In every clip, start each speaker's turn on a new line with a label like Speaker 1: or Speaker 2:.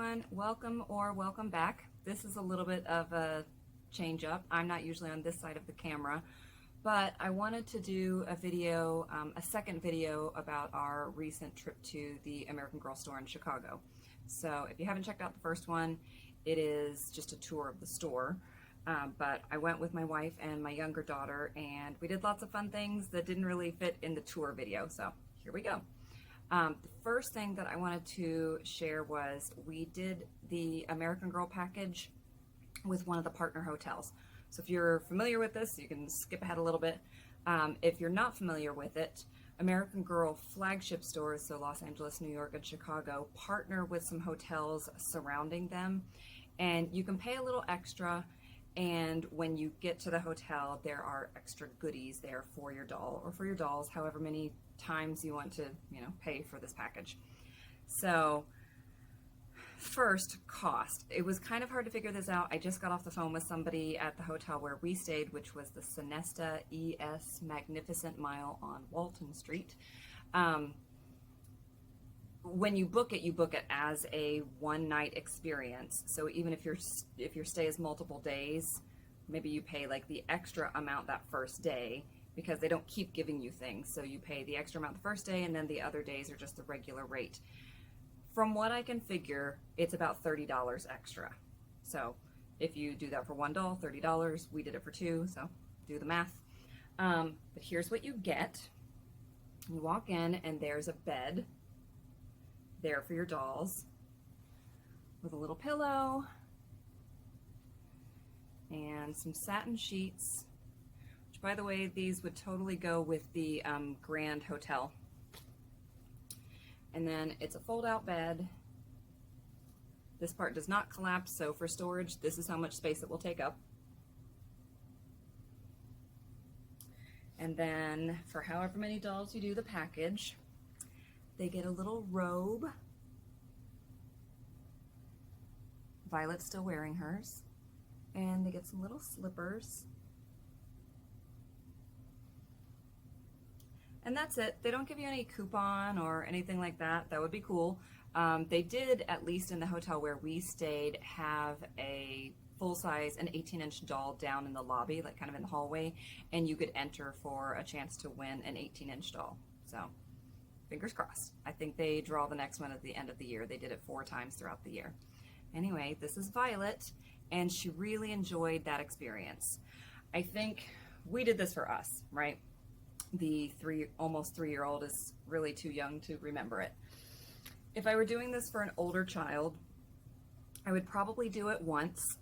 Speaker 1: everyone. Welcome or welcome back. This is a little bit of a change up. I'm not usually on this side of the camera, but I wanted to do a video, a second video about our recent trip to the American Girl store in Chicago. So if you haven't checked out the first one, it is just a tour of the store. But I went with my wife and my younger daughter, and we did lots of fun things that didn't really fit in the tour video. So here we go. The first thing that I wanted to share was we did the American Girl package with one of the partner hotels. So if you're familiar with this, you can skip ahead a little bit. If you're not familiar with it, American Girl flagship stores, so Los Angeles, New York, and Chicago, partner with some hotels surrounding them, and you can pay a little extra. And when you get to the hotel, there are extra goodies there for your doll or for your dolls, however many times you want to, pay for this package. So first, cost. It was kind of hard to figure this out. I just got off the phone with somebody at the hotel where we stayed, which was the Sonesta ES Magnificent Mile on Walton Street. When you book it as a one-night experience. So even if your stay is multiple days, maybe you pay like the extra amount that first day because they don't keep giving you things. So you pay the extra amount the first day, and then the other days are just the regular rate. From what I can figure, it's about $30 extra. So if you do that for one doll, $30. We did it for two, so do the math. But here's what you get. You walk in, and there's a bed there for your dolls with a little pillow and some satin sheets, which, by the way, these would totally go with the Grand Hotel. And then it's a fold-out bed. This part does not collapse, so for storage, this is how much space it will take up. And then for however many dolls you do the package, they get a little robe. Violet's still wearing hers. And they get some little slippers. And that's it. They don't give you any coupon or anything like that. That would be cool. They did, at least in the hotel where we stayed, have a full-size, an 18-inch doll down in the lobby, like kind of in the hallway, and you could enter for a chance to win an 18-inch doll. So fingers crossed. I think they draw the next one at the end of the year. They did it 4 times throughout the year. Anyway, this is Violet, and she really enjoyed that experience. I think we did this for us, right? The almost 3-year-old is really too young to remember it. If I were doing this for an older child, I would probably do it once.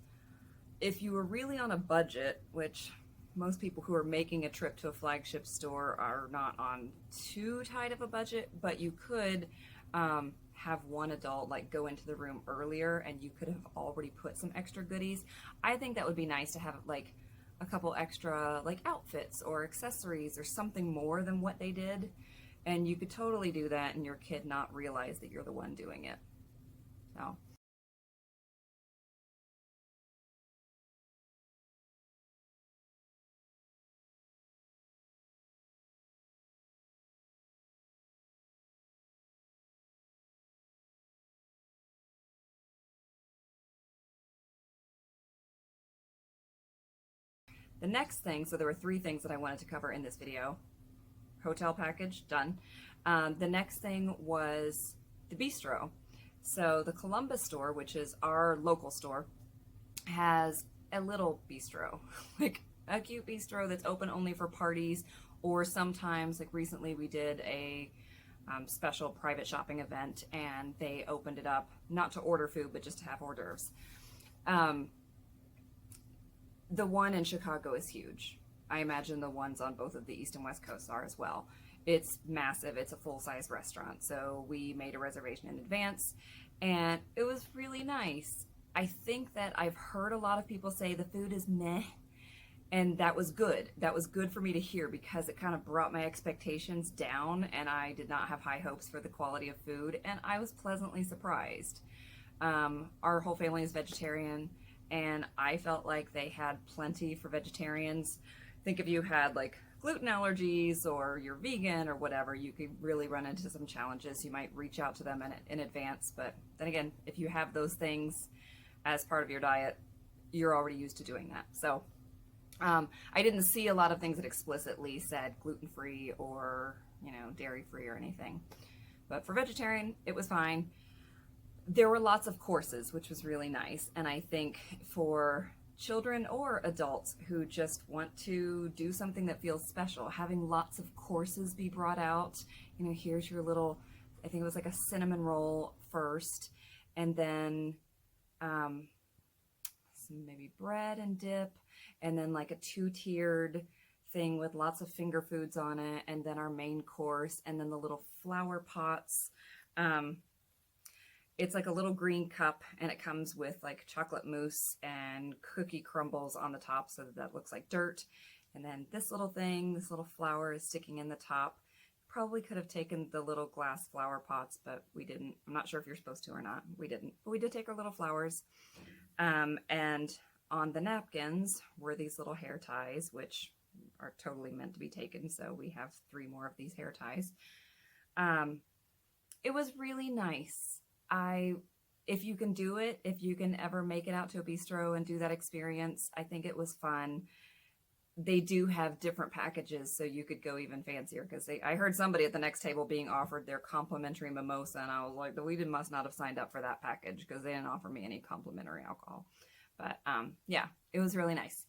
Speaker 1: If you were really on a budget, which most people who are making a trip to a flagship store are not on too tight of a budget, but you could have one adult like go into the room earlier and you could have already put some extra goodies. I think that would be nice to have like a couple extra like outfits or accessories or something more than what they did. And you could totally do that and your kid not realize that you're the one doing it. So. The next thing, so there were 3 things that I wanted to cover in this video. Hotel package, done. The next thing was the bistro. So the Columbus store, which is our local store, has a little bistro, like a cute bistro that's open only for parties, or sometimes, like recently we did a special private shopping event and they opened it up, not to order food, but just to have hors d'oeuvres. The one in Chicago is huge. I imagine the ones on both of the East and West Coasts are as well. It's massive. It's a full-size restaurant. So we made a reservation in advance and it was really nice. I think that I've heard a lot of people say the food is meh, and that was good. That was good for me to hear because it kind of brought my expectations down and I did not have high hopes for the quality of food, and I was pleasantly surprised. Our whole family is vegetarian, and I felt like they had plenty for vegetarians. Think if you had like gluten allergies or you're vegan or whatever, you could really run into some challenges. You might reach out to them in advance. But then again, if you have those things as part of your diet, you're already used to doing that. So I didn't see a lot of things that explicitly said gluten-free or, you know, dairy-free or anything. But for vegetarian, it was fine. There were lots of courses, which was really nice. And I think for children or adults who just want to do something that feels special, having lots of courses be brought out, you know, here's your little, I think it was like a cinnamon roll first, and then some maybe bread and dip, and then like a two-tiered thing with lots of finger foods on it, and then our main course, and then the little flower pots. It's like a little green cup, and it comes with like chocolate mousse and cookie crumbles on the top, so that looks like dirt. And then this little thing, this little flower is sticking in the top. Probably could have taken the little glass flower pots, but we didn't. I'm not sure if you're supposed to or not. We didn't, but we did take our little flowers. And on the napkins were these little hair ties, which are totally meant to be taken. So we have 3 more of these hair ties. It was really nice. If you can do it, if you can ever make it out to a bistro and do that experience, I think it was fun. They do have different packages, so you could go even fancier, because I heard somebody at the next table being offered their complimentary mimosa, and I was like, we must not have signed up for that package, because they didn't offer me any complimentary alcohol. But yeah, it was really nice.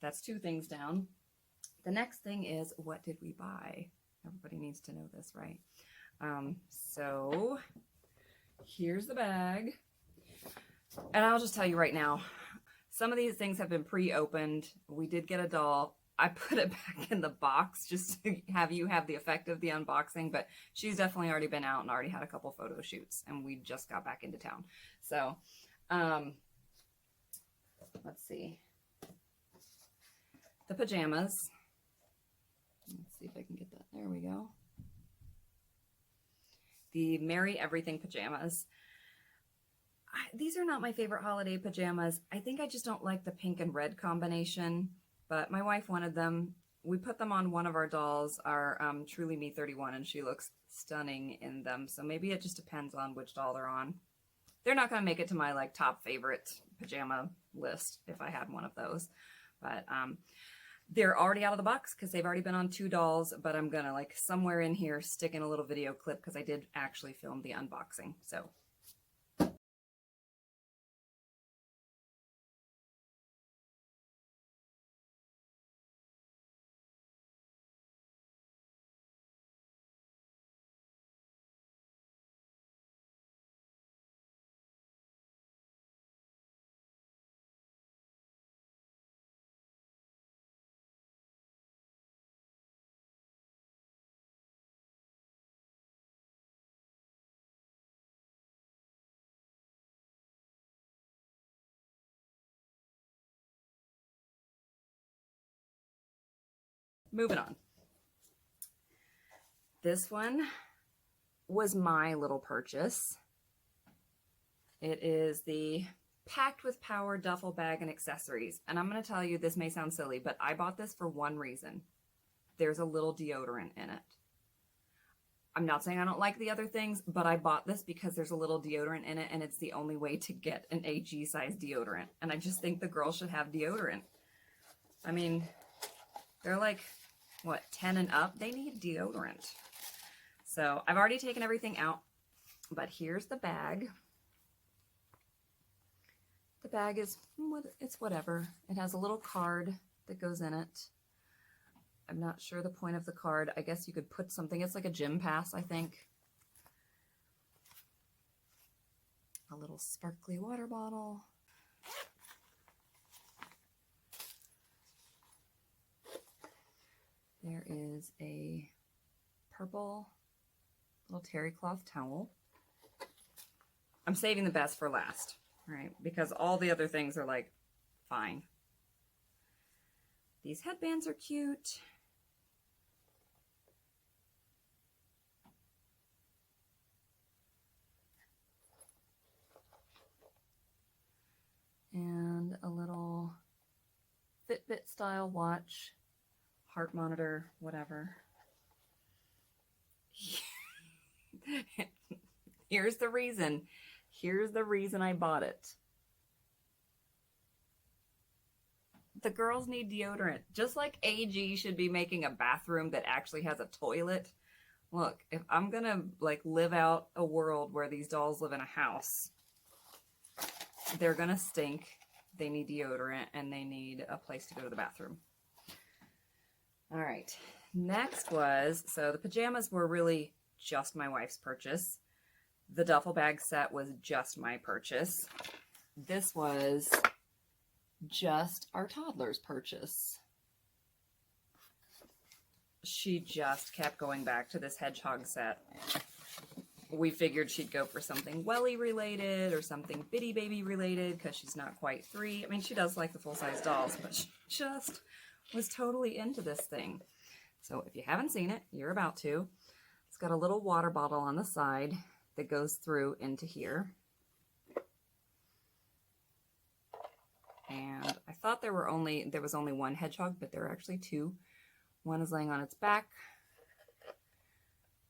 Speaker 1: That's 2 things down. The next thing is, what did we buy? Everybody needs to know this, right? So here's the bag. And I'll just tell you right now, some of these things have been pre-opened. We did get a doll. I put it back in the box just to have you have the effect of the unboxing, but she's definitely already been out and already had a couple photo shoots, and we just got back into town. So let's see. The pajamas. Let's see if I can get that. There we go. The Merry Everything pajamas. These are not my favorite holiday pajamas. I think I just don't like the pink and red combination, but my wife wanted them. We put them on one of our dolls, our Truly Me 31, and she looks stunning in them. So maybe it just depends on which doll they're on. They're not going to make it to my like top favorite pajama list if I had one of those, but they're already out of the box because they've already been on 2 dolls, but I'm going to like somewhere in here stick in a little video clip because I did actually film the unboxing. So moving on. This one was my little purchase. It is the Packed with Power duffel bag and accessories. And I'm going to tell you, this may sound silly, but I bought this for one reason. There's a little deodorant in it. I'm not saying I don't like the other things, but I bought this because there's a little deodorant in it, and it's the only way to get an AG size deodorant. And I just think the girls should have deodorant. I mean, they're like, what, 10 and up? They need deodorant. So I've already taken everything out, but here's the bag. The bag is, it's whatever. It has a little card that goes in it. I'm not sure the point of the card. I guess you could put something. It's like a gym pass, I think. A little sparkly water bottle. There is a purple little terry cloth towel. I'm saving the best for last, right? Because all the other things are like, fine. These headbands are cute. and a little Fitbit style watch, heart monitor, whatever. Here's the reason. Here's the reason I bought it. The girls need deodorant. Just like AG should be making a bathroom that actually has a toilet. Look, if I'm gonna like live out a world where these dolls live in a house, they're gonna stink. They need deodorant and they need a place to go to the bathroom. All right, next was, so the pajamas were really just my wife's purchase. The duffel bag set was just my purchase. This was just our toddler's purchase. She just kept going back to this hedgehog set. We figured she'd go for something welly related or something bitty baby related because she's not quite 3. I mean, she does like the full-size dolls, but she just was totally into this thing. So if you haven't seen it, you're about to. It's got a little water bottle on the side that goes through into here. And I thought there was only one hedgehog, but there are actually 2. One is laying on its back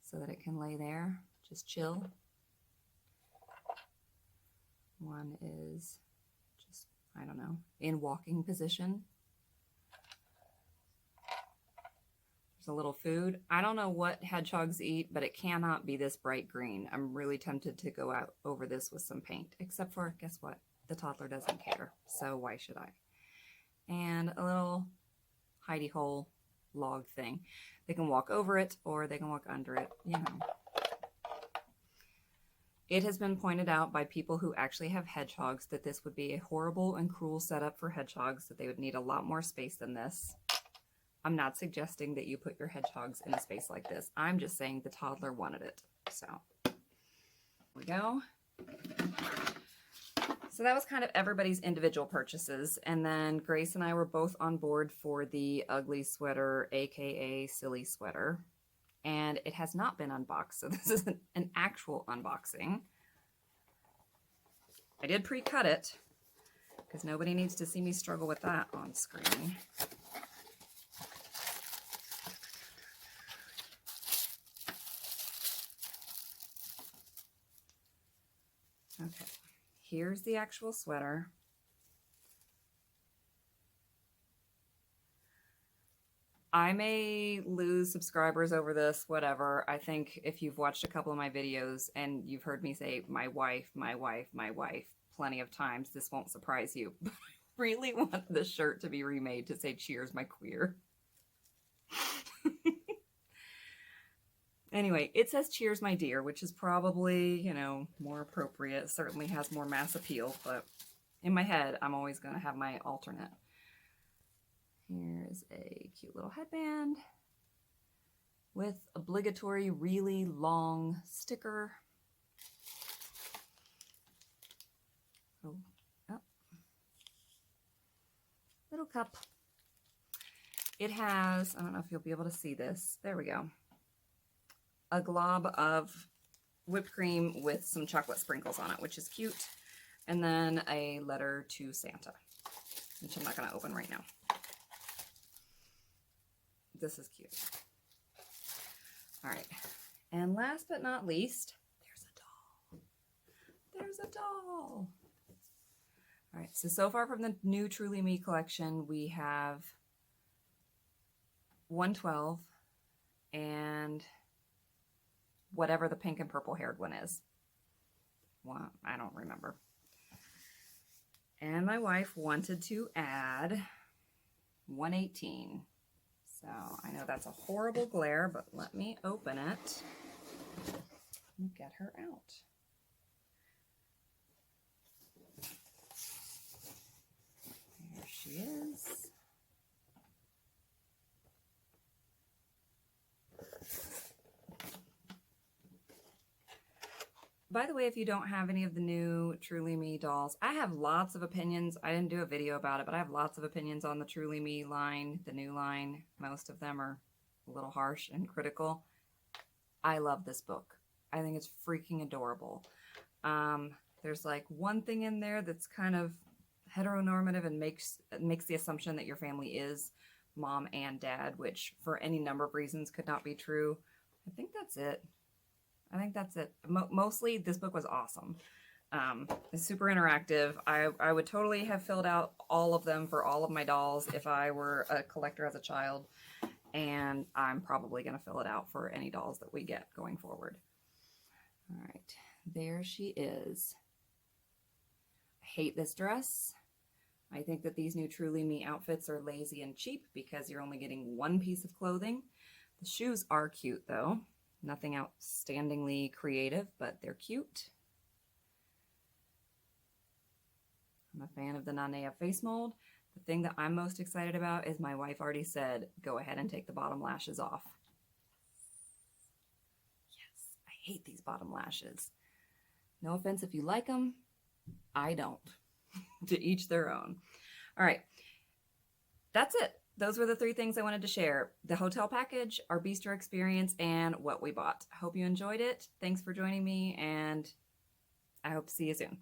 Speaker 1: so that it can lay there, just chill. One is just, I don't know, in walking position. There's a little food. I don't know what hedgehogs eat, but it cannot be this bright green. I'm really tempted to go out over this with some paint, except for, guess what? The toddler doesn't care, so why should I? And a little hidey hole log thing. They can walk over it or they can walk under it, you know. It has been pointed out by people who actually have hedgehogs that this would be a horrible and cruel setup for hedgehogs, that they would need a lot more space than this. I'm not suggesting that you put your hedgehogs in a space like this. I'm just saying the toddler wanted it. So, here we go. So that was kind of everybody's individual purchases. And then Grace and I were both on board for the ugly sweater, aka silly sweater. And it has not been unboxed. So this is an actual unboxing. I did pre-cut it because nobody needs to see me struggle with that on screen. Okay. Here's the actual sweater. I may lose subscribers over this, whatever. I think if you've watched a couple of my videos and you've heard me say my wife, my wife, my wife plenty of times, this won't surprise you. But I really want the shirt to be remade to say cheers, my queer. Anyway, it says cheers, my dear, which is probably, you know, more appropriate. Certainly has more mass appeal, but in my head, I'm always going to have my alternate. Here's a cute little headband with obligatory really long sticker. Oh, little cup. It has, I don't know if you'll be able to see this. There we go. A glob of whipped cream with some chocolate sprinkles on it, which is cute. And then a letter to Santa, which I'm not going to open right now. This is cute. All right. And last but not least, there's a doll. There's a doll. All right. So far from the new Truly Me collection, we have 112 and whatever the pink and purple haired one is. Well, I don't remember. And my wife wanted to add 118. So I know that's a horrible glare, but let me open it and get her out. There she is. By the way, if you don't have any of the new Truly Me dolls, I have lots of opinions. I didn't do a video about it, but I have lots of opinions on the Truly Me line, the new line. Most of them are a little harsh and critical. I love this book. I think it's freaking adorable. There's like one thing in there that's kind of heteronormative and makes the assumption that your family is mom and dad, which for any number of reasons could not be true. I think that's it. Mostly, this book was awesome. It's super interactive. I would totally have filled out all of them for all of my dolls if I were a collector as a child, and I'm probably going to fill it out for any dolls that we get going forward. All right, there she is. I hate this dress. I think that these new Truly Me outfits are lazy and cheap because you're only getting one piece of clothing. The shoes are cute though. Nothing outstandingly creative, but they're cute. I'm a fan of the Nanea face mold. The thing that I'm most excited about is my wife already said, go ahead and take the bottom lashes off. Yes, I hate these bottom lashes. No offense if you like them. I don't. To each their own. All right. That's it. Those were the 3 things I wanted to share. The hotel package, our bistro experience, and what we bought. I hope you enjoyed it. Thanks for joining me, and I hope to see you soon.